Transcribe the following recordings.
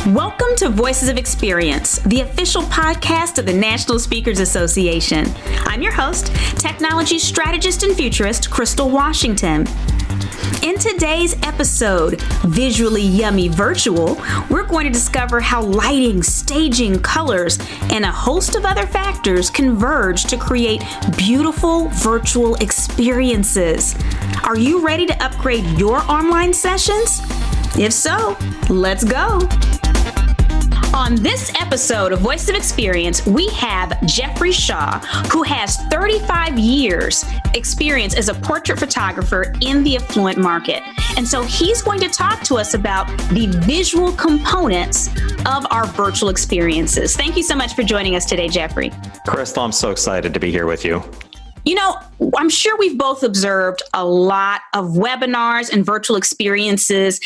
Welcome to Voices of Experience, the official podcast of the National Speakers Association. I'm your host, technology strategist and futurist, Crystal Washington. In today's episode, Visually Yummy Virtual, we're going to discover how lighting, staging, colors, and a host of other factors converge to create beautiful virtual experiences. Are you ready to upgrade your online sessions? If so, let's go. On this episode of Voice of Experience, we have Jeffrey Shaw, who has 35 years experience as a portrait photographer in the affluent market. And so he's going to talk to us about the visual components of our virtual experiences. Thank you so much for joining us today, Jeffrey. Crystal, I'm so excited to be here with you. You know, I'm sure we've both observed a lot of webinars and virtual experiences,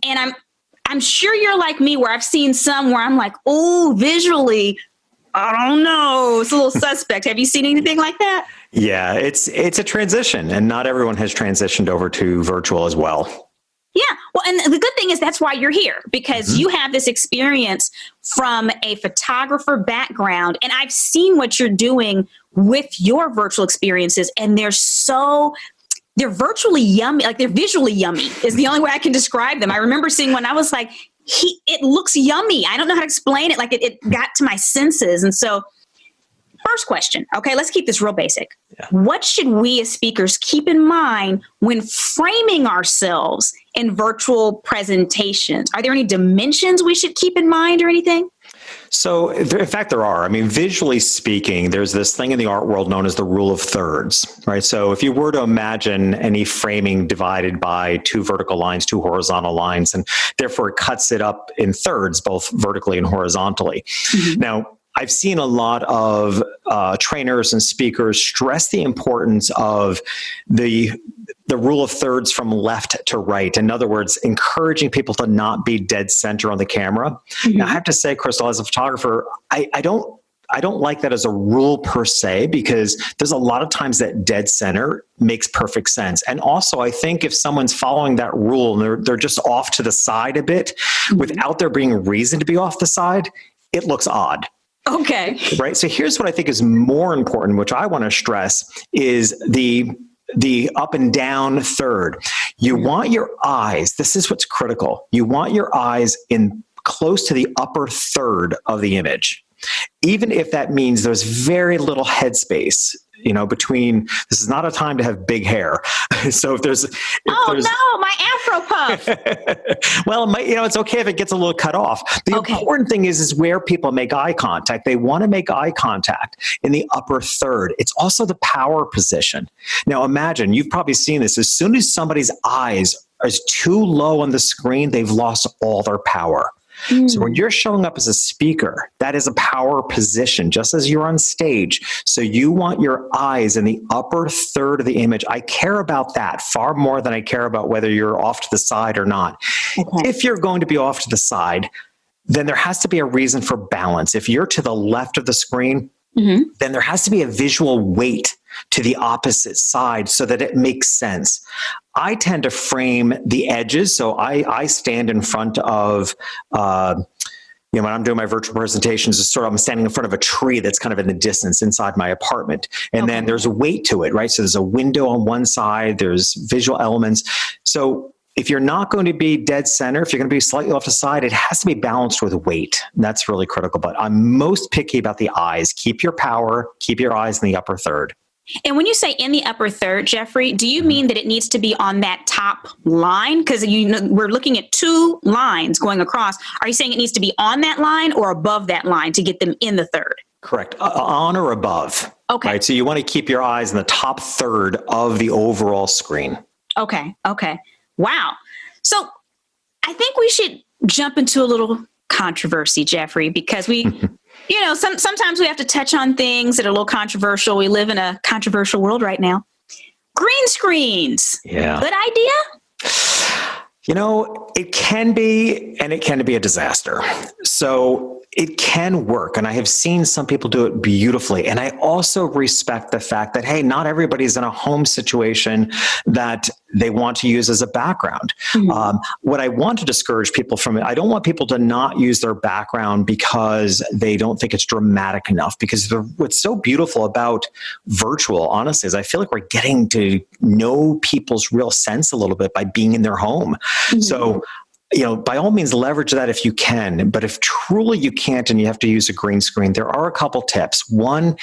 and I'm sure you're like me where I've seen some where I'm like, oh, visually, I don't know. It's a little suspect. Have you seen anything like that? Yeah, it's a transition, and not everyone has transitioned over to virtual as well. Yeah. Well, and the good thing is that's why you're here, because you have this experience from a photographer background, and I've seen what you're doing with your virtual experiences, and they're virtually yummy, like they're visually yummy is the only way I can describe them. I remember seeing one, I was like, it looks yummy. I don't know how to explain it. Like it got to my senses. And so first question, okay, let's keep this real basic. Yeah. What should we as speakers keep in mind when framing ourselves in virtual presentations? Are there any dimensions we should keep in mind or anything? So, in fact, there are. I mean, visually speaking, there's this thing in the art world known as the rule of thirds, right? So if you were to imagine any framing divided by two vertical lines, two horizontal lines, and therefore it cuts it up in thirds, both vertically and horizontally. Mm-hmm. Now, I've seen a lot of trainers and speakers stress the importance of the rule of thirds from left to right. In other words, encouraging people to not be dead center on the camera. Mm-hmm. Now, I have to say, Crystal, as a photographer, I don't like that as a rule per se, because there's a lot of times that dead center makes perfect sense. And also, I think if someone's following that rule and they're just off to the side a bit, mm-hmm. without there being a reason to be off the side, it looks odd. Okay. Right. So here's what I think is more important, which I want to stress, is the up and down third. You want your eyes, this is what's critical. You want your eyes in close to the upper third of the image, even if that means there's very little headspace, between. This is not a time to have big hair. So if there's no, my Afro puff. Well, it's okay if it gets a little cut off. The important thing is where people make eye contact. They want to make eye contact in the upper third. It's also the power position. Now imagine, you've probably seen this, as soon as somebody's eyes are too low on the screen, they've lost all their power. So when you're showing up as a speaker, that is a power position, just as you're on stage. So you want your eyes in the upper third of the image. I care about that far more than I care about whether you're off to the side or not. Okay. If you're going to be off to the side, then there has to be a reason for balance. If you're to the left of the screen, mm-hmm. then there has to be a visual weight to the opposite side so that it makes sense. I tend to frame the edges. So I stand in front of, when I'm doing my virtual presentations, I'm standing in front of a tree that's kind of in the distance inside my apartment. And then there's a weight to it, right? So there's a window on one side, there's visual elements. So if you're not going to be dead center, if you're going to be slightly off the side, it has to be balanced with weight. That's really critical. But I'm most picky about the eyes. Keep your power, keep your eyes in the upper third. And when you say in the upper third, Jeffrey, do you mean that it needs to be on that top line? Because we're looking at two lines going across. Are you saying it needs to be on that line or above that line to get them in the third? Correct. On or above. Okay. Right? So you want to keep your eyes in the top third of the overall screen. Okay. Wow. So I think we should jump into a little controversy, Jeffrey, because we... sometimes we have to touch on things that are a little controversial. We live in a controversial world right now. Green screens. Yeah. Good idea? It can be, and it can be a disaster. So it can work. And I have seen some people do it beautifully. And I also respect the fact that, hey, not everybody's in a home situation that they want to use as a background. What I want to discourage people from it, I don't want people to not use their background because they don't think it's dramatic enough. Because what's so beautiful about virtual, honestly, is I feel like we're getting to know people's real sense a little bit by being in their home. So, by all means, leverage that if you can. But if truly you can't and you have to use a green screen, there are a couple tips. One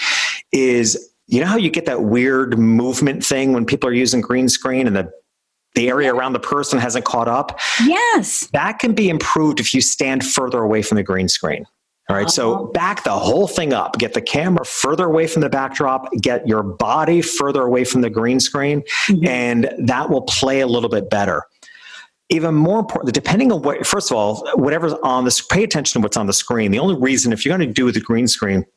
is, you know how you get that weird movement thing when people are using green screen and the area around the person hasn't caught up? Yes. That can be improved if you stand further away from the green screen. All right. So back the whole thing up, get the camera further away from the backdrop, get your body further away from the green screen, and that will play a little bit better. Even more important, depending on what, first of all, whatever's on this, pay attention to what's on the screen. The only reason, if you're going to do with the green screen,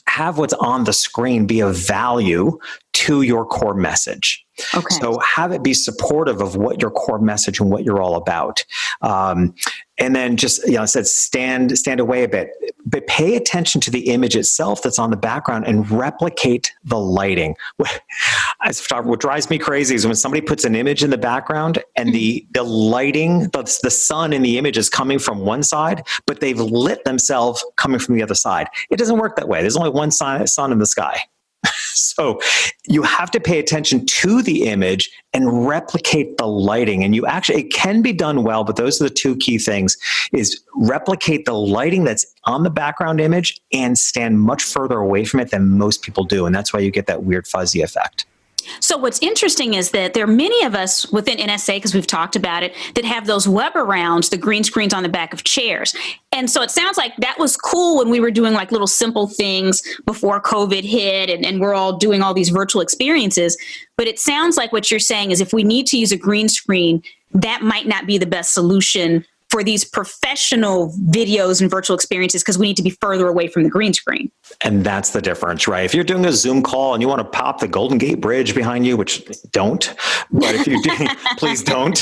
have what's on the screen be of value to your core message. Okay. So have it be supportive of what your core message and what you're all about. And then just, I said, stand away a bit, but pay attention to the image itself that's on the background and replicate the lighting. As a photographer, what drives me crazy is when somebody puts an image in the background and the lighting, the sun in the image is coming from one side, but they've lit themselves coming from the other side. It doesn't work that way. There's only one sun in the sky. So you have to pay attention to the image and replicate the lighting. And it can be done well, but those are the two key things: is replicate the lighting that's on the background image and stand much further away from it than most people do. And that's why you get that weird fuzzy effect. So what's interesting is that there are many of us within NSA, because we've talked about it, that have those web arounds, the green screens on the back of chairs. And so it sounds like that was cool when we were doing like little simple things before COVID hit and we're all doing all these virtual experiences. But it sounds like what you're saying is if we need to use a green screen, that might not be the best solution for these professional videos and virtual experiences, because we need to be further away from the green screen. And that's the difference, right? If you're doing a Zoom call and you want to pop the Golden Gate Bridge behind you, which don't, but if you do, please don't.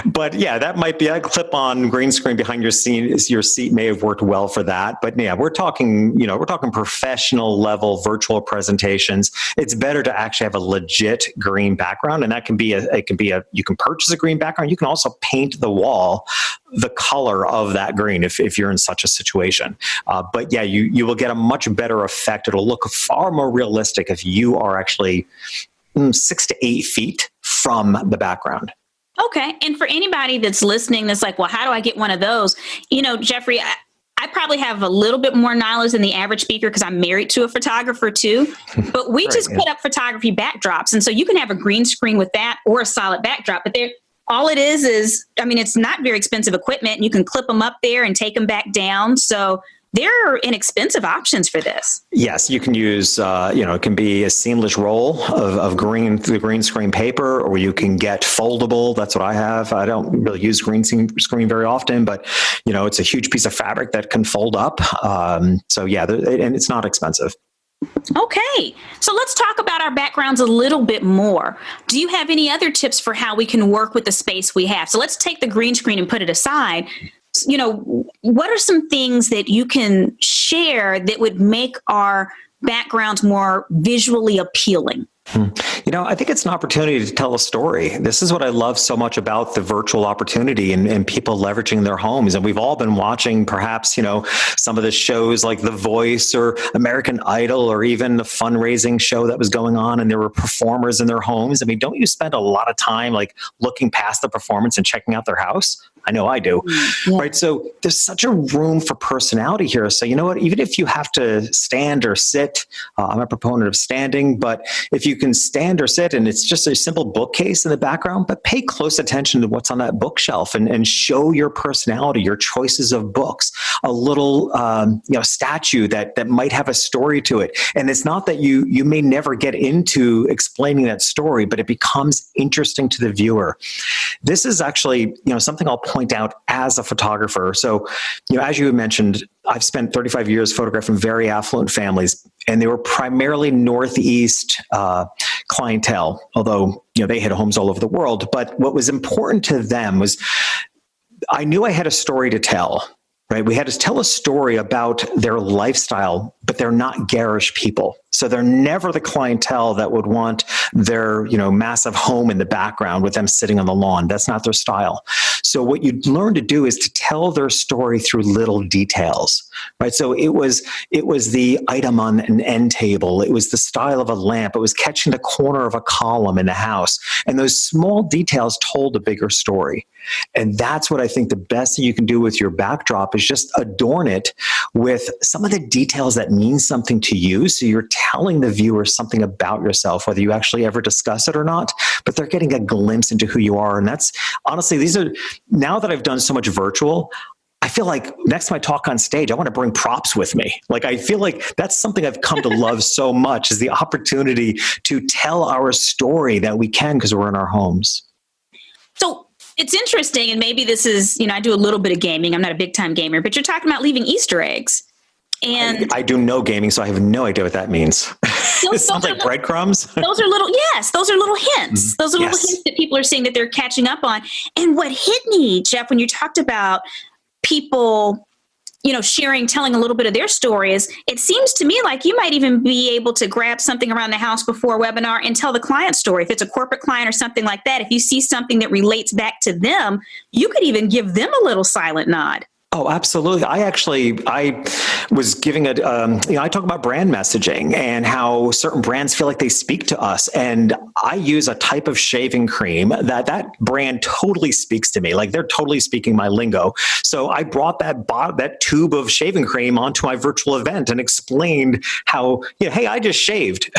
But yeah, that might be a clip-on green screen behind your seat. Your seat may have worked well for that. But yeah, we're talking professional level virtual presentations. It's better to actually have a legit green background, and that can be you can purchase a green background. You can also paint the wall the color of that green if you're in such a situation. But yeah, you will get a much better effect. It'll look far more realistic if you are actually 6 to 8 feet from the background. Okay. And for anybody that's listening that's like, well, how do I get one of those? Jeffrey, I probably have a little bit more knowledge than the average speaker because I'm married to a photographer too. But we just put up photography backdrops. And so you can have a green screen with that or a solid backdrop. But all it is, it's not very expensive equipment. You can clip them up there and take them back down. So there are inexpensive options for this. Yes, you can use, it can be a seamless roll of the green screen paper, or you can get foldable. That's what I have. I don't really use green screen very often, but, it's a huge piece of fabric that can fold up. So yeah, and it's not expensive. Okay, so let's talk about our backgrounds a little bit more. Do you have any other tips for how we can work with the space we have? So let's take the green screen and put it aside. What are some things that you can share that would make our backgrounds more visually appealing? I think it's an opportunity to tell a story. This is what I love so much about the virtual opportunity and people leveraging their homes. And we've all been watching perhaps, some of the shows like The Voice or American Idol, or even the fundraising show that was going on, and there were performers in their homes. I mean, don't you spend a lot of time like looking past the performance and checking out their house? I know I do. Yeah. Right. So there's such a room for personality here. So you know what, even if you have to stand or sit, I'm a proponent of standing, but if you can stand or sit and it's just a simple bookcase in the background, but pay close attention to what's on that bookshelf and show your personality, your choices of books, a little, statue that might have a story to it. And it's not that you may never get into explaining that story, but it becomes interesting to the viewer. This is actually, something I'll point out as a photographer. So, as you mentioned, I've spent 35 years photographing very affluent families, and they were primarily Northeast clientele, although, they had homes all over the world. But what was important to them was I knew I had a story to tell, right? We had to tell a story about their lifestyle, but they're not garish people. So So they're never the clientele that would want their, massive home in the background with them sitting on the lawn. That's not their style. So what you learn to do is to tell their story through little details, right? So it was the item on an end table. It was the style of a lamp. It was catching the corner of a column in the house. And those small details told a bigger story. And that's what I think the best thing you can do with your backdrop is just adorn it with some of the details that mean something to you. So you're telling the viewer something about yourself, whether you actually ever discuss it or not, but they're getting a glimpse into who you are. And that's honestly, now that I've done so much virtual, I feel like next time I talk on stage, I want to bring props with me. Like, I feel like that's something I've come to love so much, is the opportunity to tell our story that we can because we're in our homes. So it's interesting, and maybe this is, I do a little bit of gaming. I'm not a big time gamer, but you're talking about leaving Easter eggs. And I do no gaming, so I have no idea what that means. It sounds like breadcrumbs. Those are little hints. Those are little hints that people are saying that they're catching up on. And what hit me, Jeff, when you talked about people, telling a little bit of their stories, it seems to me like you might even be able to grab something around the house before a webinar and tell the client story. If it's a corporate client or something like that, if you see something that relates back to them, you could even give them a little silent nod. Oh, absolutely. I was giving I talk about brand messaging and how certain brands feel like they speak to us. And I use a type of shaving cream that brand totally speaks to me. Like, they're totally speaking my lingo. So I brought that tube of shaving cream onto my virtual event and explained how, hey, I just shaved.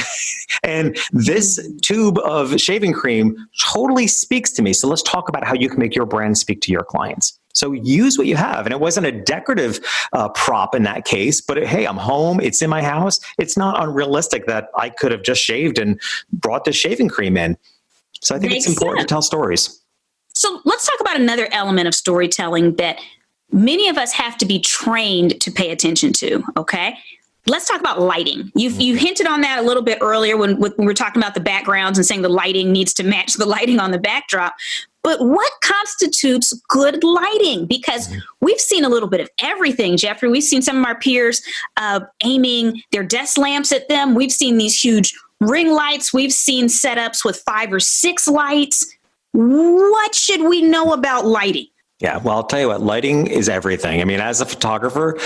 And this tube of shaving cream totally speaks to me. So let's talk about how you can make your brand speak to your clients. So use what you have. And it wasn't a decorative prop in that case, but hey, I'm home. It's in my house. It's not unrealistic that I could have just shaved and brought the shaving cream in. So I think it's important to tell stories. So let's talk about another element of storytelling that many of us have to be trained to pay attention to, okay? Let's talk about lighting. You hinted on that a little bit earlier when we were talking about the backgrounds and saying the lighting needs to match the lighting on the backdrop. But what constitutes good lighting? Because we've seen a little bit of everything, Jeffrey. We've seen some of our peers aiming their desk lamps at them. We've seen these huge ring lights. We've seen setups with 5 or 6 lights. What should we know about lighting? Yeah, well, I'll tell you what, lighting is everything. I mean, as a photographer,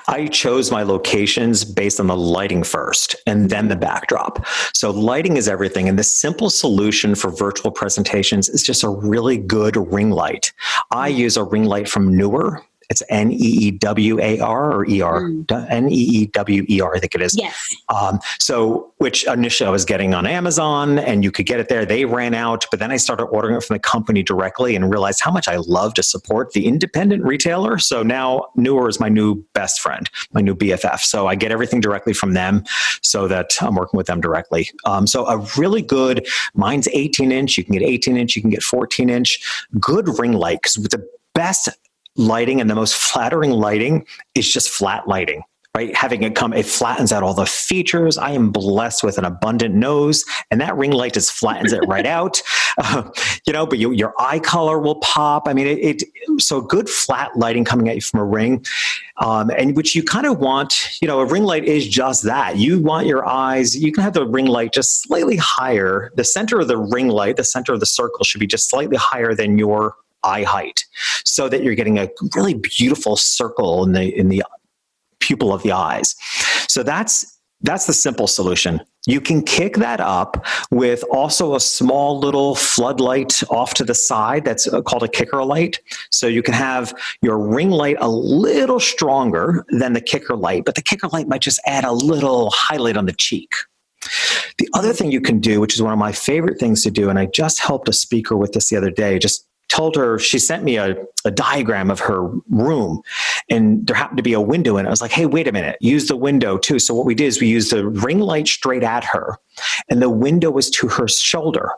I chose my locations based on the lighting first and then the backdrop. So lighting is everything. And the simple solution for virtual presentations is just a really good ring light. I use a ring light from Neewer. It's Neewar or ER, Neewer, I think it is. Yes. Which initially I was getting on Amazon and you could get it there. They ran out, but then I started ordering it from the company directly and realized how much I love to support the independent retailer. So now Neewer is my new best friend, my new BFF. So I get everything directly from them so that I'm working with them directly. So a really good, mine's 18-inch. You can get 18-inch, you can get 14-inch. Good ring light, because the best lighting and the most flattering lighting is just flat lighting, right? Having it flattens out all the features. I am blessed with an abundant nose, and that ring light just flattens it right out. But your eye color will pop. I mean, so good flat lighting coming at you from a ring, and which you kind of want. A ring light is just that. You want your eyes. You can have the ring light just slightly higher. The center of the ring light, the center of the circle, should be just slightly higher than your eye height, so that you're getting a really beautiful circle in the pupil of the eyes. So that's the simple solution. You can kick that up with also a small little floodlight off to the side that's called a kicker light. So you can have your ring light a little stronger than the kicker light, but the kicker light might just add a little highlight on the cheek. The other thing you can do, which is one of my favorite things to do, and I just helped a speaker with this the other day, just told her, she sent me a diagram of her room and there happened to be a window in it. I was like, hey, wait a minute, use the window too. So what we did is we used the ring light straight at her and the window was to her shoulder.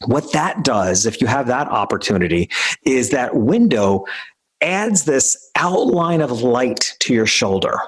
What that does, if you have that opportunity, is that window adds this outline of light to your shoulder.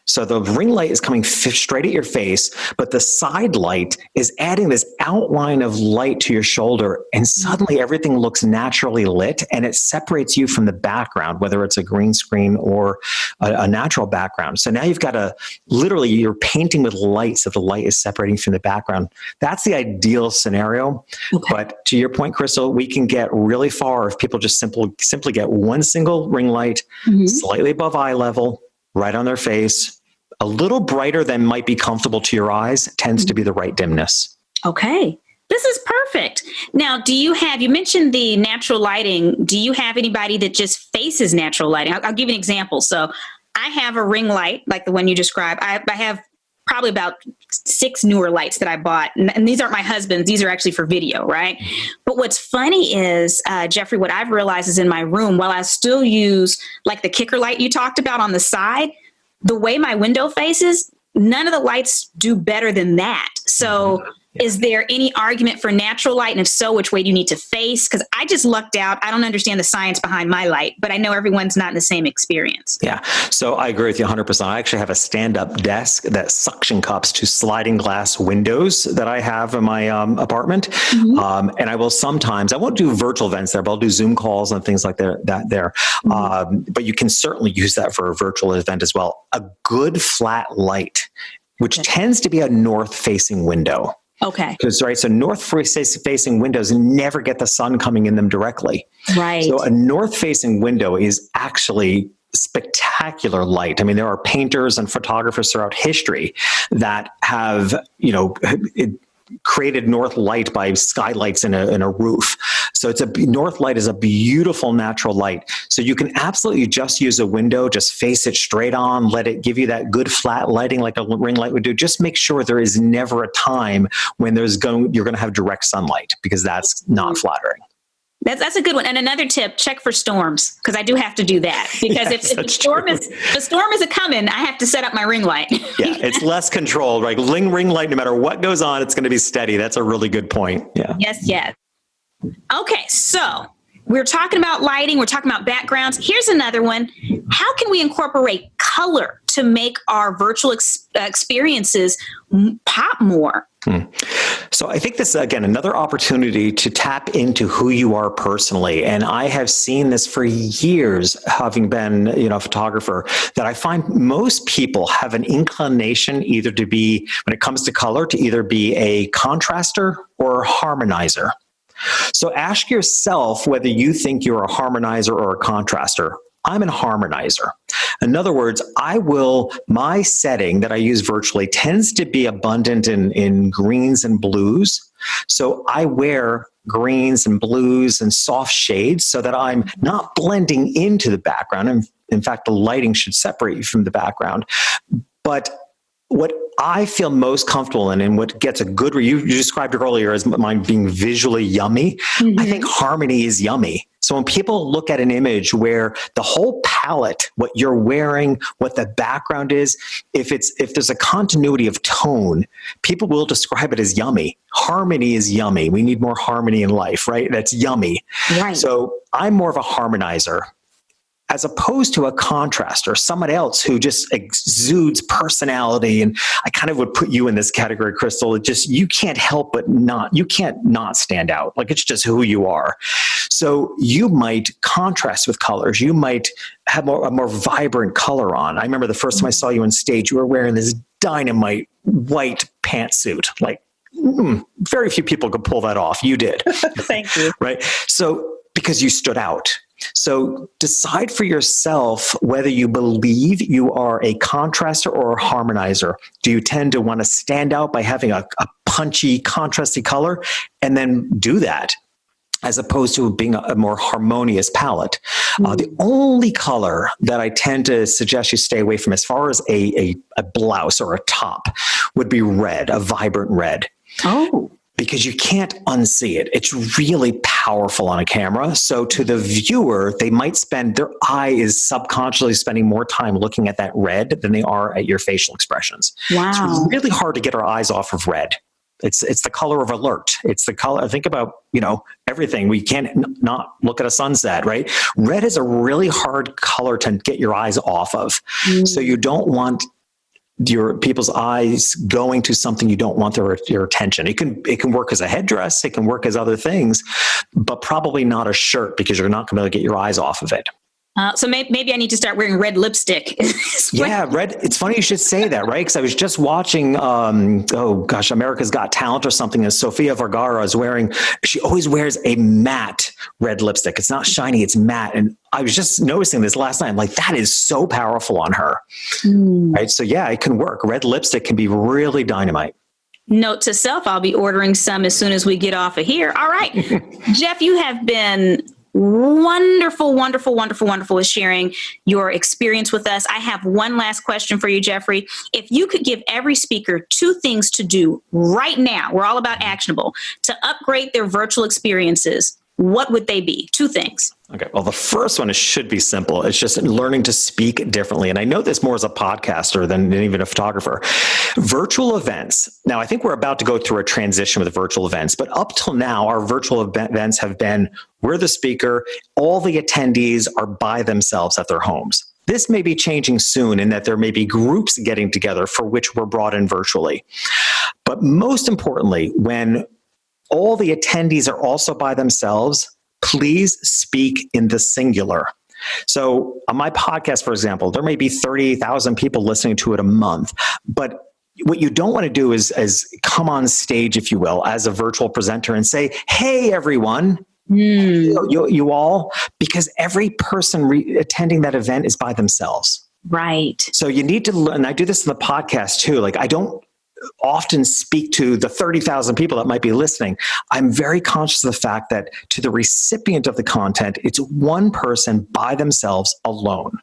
So the ring light is coming straight at your face, but the side light is adding this outline of light to your shoulder, and suddenly everything looks naturally lit, and it separates you from the background, whether it's a green screen or a natural background. So now you've got literally you're painting with light, so the light is separating from the background. That's the ideal scenario. Okay. But to your point, Crystal, we can get really far if people just simply get one single ring light, slightly above eye level, right on their face, a little brighter than might be comfortable to your eyes, tends to be the right dimness. Okay. This is perfect. Now, you mentioned the natural lighting. Do you have anybody that just faces natural lighting? I'll give you an example. So I have a ring light, like the one you described. I have probably about 6 newer lights that I bought. And these aren't my husband's. These are actually for video, right? But what's funny is, Jeffrey, what I've realized is in my room, while I still use like the kicker light you talked about on the side, the way my window faces, none of the lights do better than that. So is there any argument for natural light? And if so, which way do you need to face? Because I just lucked out. I don't understand the science behind my light, but I know everyone's not in the same experience. Yeah. So I agree with you 100%. I actually have a stand-up desk that suction cups to sliding glass windows that I have in my apartment. And I will I won't do virtual events there, but I'll do Zoom calls and things like that there. But you can certainly use that for a virtual event as well. A good flat light, which tends to be a north-facing window. Okay. So north-facing windows never get the sun coming in them directly. Right. So a north-facing window is actually spectacular light. I mean, there are painters and photographers throughout history that have, created north light by skylights in a roof. So north light is a beautiful natural light. So you can absolutely just use a window, just face it straight on, let it give you that good flat lighting like a ring light would do. Just make sure there is never a time when you're going to have direct sunlight, because that's not flattering. That's a good one. And another tip, check for storms, because I do have to do that. Because if the storm is a coming, I have to set up my ring light. Yeah, it's less controlled, right? Ring light, no matter what goes on, it's going to be steady. That's a really good point. Yeah. Yes. Okay, so we're talking about lighting. We're talking about backgrounds. Here's another one. How can we incorporate color to make our virtual experiences pop more? So I think this is, again, another opportunity to tap into who you are personally. And I have seen this for years, having been, a photographer, that I find most people have an inclination either to be, when it comes to color, to either be a contraster or a harmonizer. So ask yourself whether you think you're a harmonizer or a contraster. I'm a harmonizer. In other words, my setting that I use virtually tends to be abundant in greens and blues. So I wear greens and blues and soft shades so that I'm not blending into the background. And in fact, the lighting should separate you from the background. But what I feel most comfortable in, and what gets a good, you described earlier as mine being visually yummy. I think harmony is yummy. So when people look at an image where the whole palette, what you're wearing, what the background is, if there's a continuity of tone, people will describe it as yummy. Harmony is yummy. We need more harmony in life, right? That's yummy. Right. So I'm more of a harmonizer, as opposed to a contraster, someone else who just exudes personality. And I kind of would put you in this category, Crystal. You can't help but you can't not stand out. Like, it's just who you are. So you might contrast with colors. You might have a more vibrant color on. I remember the first time I saw you on stage, you were wearing this dynamite white pantsuit. Like, very few people could pull that off. You did. Thank you. Right? So, because you stood out. So decide for yourself whether you believe you are a contraster or a harmonizer. Do you tend to want to stand out by having a punchy, contrasty color, and then do that, as opposed to being a more harmonious palette? The only color that I tend to suggest you stay away from, as far as a blouse or a top, would be red, a vibrant red. Oh. Because you can't unsee it. It's really powerful on a camera. So to the viewer, their eye is subconsciously spending more time looking at that red than they are at your facial expressions. Wow. It's really hard to get our eyes off of red. It's the color of alert. It's the color. Think about, everything. We can't not look at a sunset, right? Red is a really hard color to get your eyes off of. So you don't want your people's eyes going to something you don't want your attention. It can work as a headdress. It can work as other things, but probably not a shirt because you're not going to be able to get your eyes off of it. So maybe I need to start wearing red lipstick. Yeah, red. It's funny you should say that, right? Because I was just watching, America's Got Talent or something, and Sofia Vergara is she always wears a matte red lipstick. It's not shiny, it's matte. And I was just noticing this last night. I'm like, that is so powerful on her. Right? So yeah, it can work. Red lipstick can be really dynamite. Note to self, I'll be ordering some as soon as we get off of here. All right. Jeff, you have been wonderful with sharing your experience with us. I have one last question for you, Jeffrey. If you could give every speaker 2 things to do right now, we're all about actionable, to upgrade their virtual experiences, what would they be? 2 things. Okay. Well, the first one should be simple. It's just learning to speak differently. And I know this more as a podcaster than even a photographer. Virtual events. Now, I think we're about to go through a transition with virtual events, but up till now, our virtual events have been, we're the speaker, all the attendees are by themselves at their homes. This may be changing soon in that there may be groups getting together for which we're brought in virtually. But most importantly, when all the attendees are also by themselves, please speak in the singular. So on my podcast, for example, there may be 30,000 people listening to it a month, but what you don't want to do is come on stage, if you will, as a virtual presenter and say, hey, everyone, you all, because every person attending that event is by themselves. Right. So you need to learn, and I do this in the podcast too. Like I don't often speak to the 30,000 people that might be listening. I'm very conscious of the fact that to the recipient of the content, it's one person by themselves alone.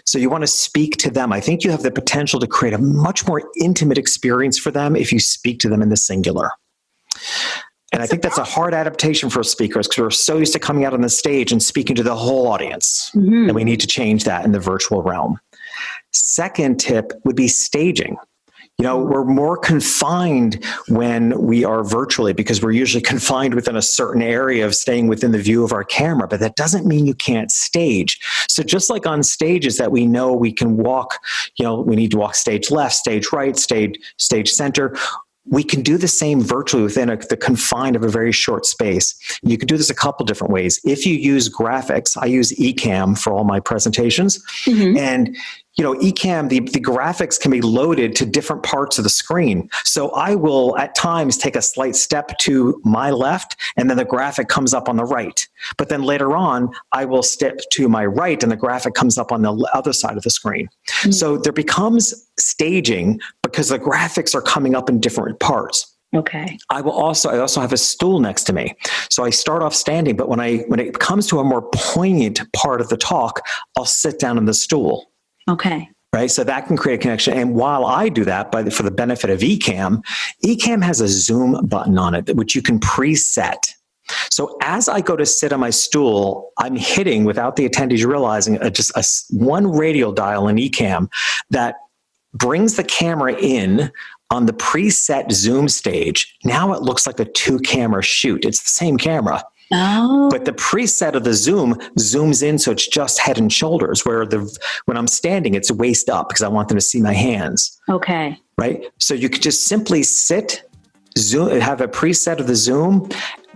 So you want to speak to them. I think you have the potential to create a much more intimate experience for them if you speak to them in the singular. And I think that's a hard adaptation for speakers because we're so used to coming out on the stage and speaking to the whole audience. And we need to change that in the virtual realm. Second tip would be staging. You know, we're more confined when we are virtually because we're usually confined within a certain area of staying within the view of our camera, but that doesn't mean you can't stage. So just like on stages that we know we can walk, we need to walk stage left, stage right, stage center. We can do the same virtually within the confine of a very short space. You can do this a couple different ways. If you use graphics, I use Ecamm for all my presentations. And Ecamm, the graphics can be loaded to different parts of the screen. So I will at times take a slight step to my left and then the graphic comes up on the right. But then later on, I will step to my right and the graphic comes up on the other side of the screen. So there becomes staging because the graphics are coming up in different parts. Okay. I also have a stool next to me. So I start off standing, but when it comes to a more poignant part of the talk, I'll sit down on the stool. Okay. Right. So that can create a connection. And while I do that, for the benefit of Ecamm has a zoom button on it, which you can preset. So as I go to sit on my stool, I'm hitting, without the attendees realizing, just one radial dial in Ecamm that brings the camera in on the preset zoom stage. Now it looks like a 2-camera shoot. It's the same camera. Oh. But the preset of the zoom zooms in so it's just head and shoulders, where when I'm standing, it's waist up because I want them to see my hands. Okay. Right? So you could just simply sit, zoom, have a preset of the zoom.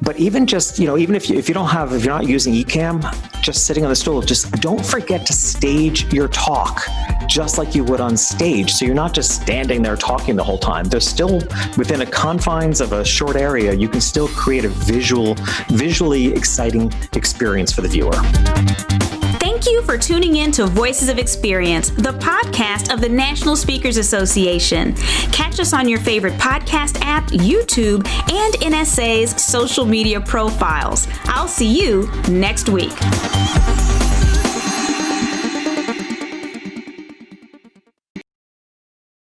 But even just, even if you're not using Ecamm, just sitting on the stool, just don't forget to stage your talk just like you would on stage. So you're not just standing there talking the whole time. There's still, within the confines of a short area, you can still create a visually exciting experience for the viewer. Thank you for tuning in to Voices of Experience, the podcast of the National Speakers Association. Catch us on your favorite podcast app, YouTube, and NSA's social media profiles. I'll see you next week.